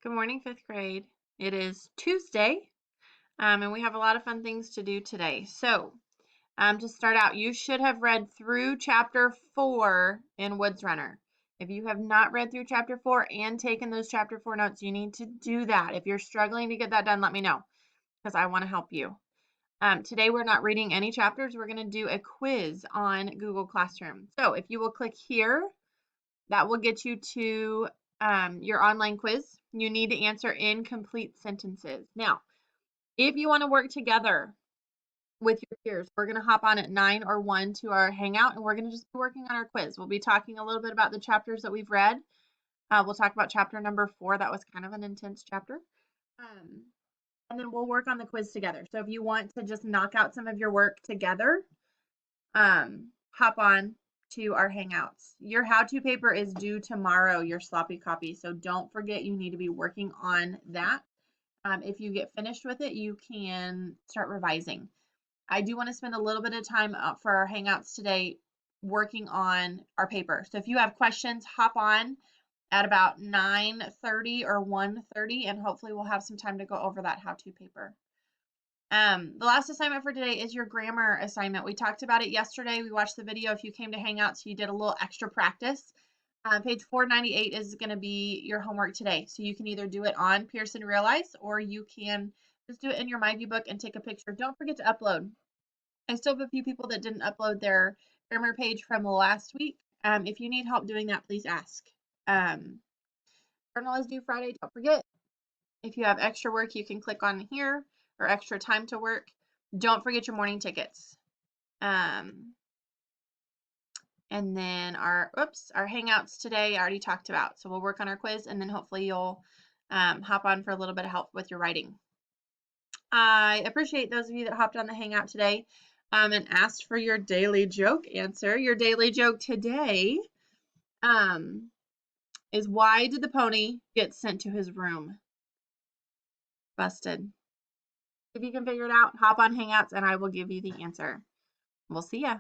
Good morning, fifth grade. It is Tuesday, and we have a lot of fun things to do today. So, to start out, you should have read through chapter 4 in Woods Runner. If you have not read through chapter 4 and taken those chapter 4 notes, you need to do that. If you're struggling to get that done, let me know because I want to help you. Today, we're not reading any chapters. We're going to do a quiz on Google Classroom. So, if you will click here, that will get you to your online quiz. You need to answer incomplete sentences. Now, if you want to work together with your peers, we're going to hop on at 9 or 1 to our hangout, and we're going to just be working on our quiz. We'll be talking a little bit about the chapters that we've read. We'll talk about chapter number 4. That was kind of an intense chapter. And then we'll work on the quiz together. So if you want to just knock out some of your work together, hop on to our hangouts. Your how-to paper is due tomorrow, your sloppy copy. So don't forget you need to be working on that. If you get finished with it, you can start revising. I do want to spend a little bit of time for our hangouts today working on our paper. So if you have questions, hop on at about 9:30 or 1:30, and hopefully we'll have some time to go over that how-to paper. The last assignment for today is your grammar assignment. We talked about it yesterday. We watched the video. If you came to Hangouts, you did a little extra practice. Page 498 is going to be your homework today. So you can either do it on Pearson Realize or you can just do it in your MyView book and take a picture. Don't forget to upload. I still have a few people that didn't upload their grammar page from last week. If you need help doing that, please ask. Journal is due Friday. Don't forget. If you have extra work, you can click on here or extra time to work. Don't forget your morning tickets. And then our hangouts today I already talked about. So we'll work on our quiz and then hopefully you'll hop on for a little bit of help with your writing. I appreciate those of you that hopped on the hangout today and asked for your daily joke answer. Your daily joke today is, why did the pony get sent to his room? Busted. If you can figure it out, hop on Hangouts and I will give you the answer. We'll see ya.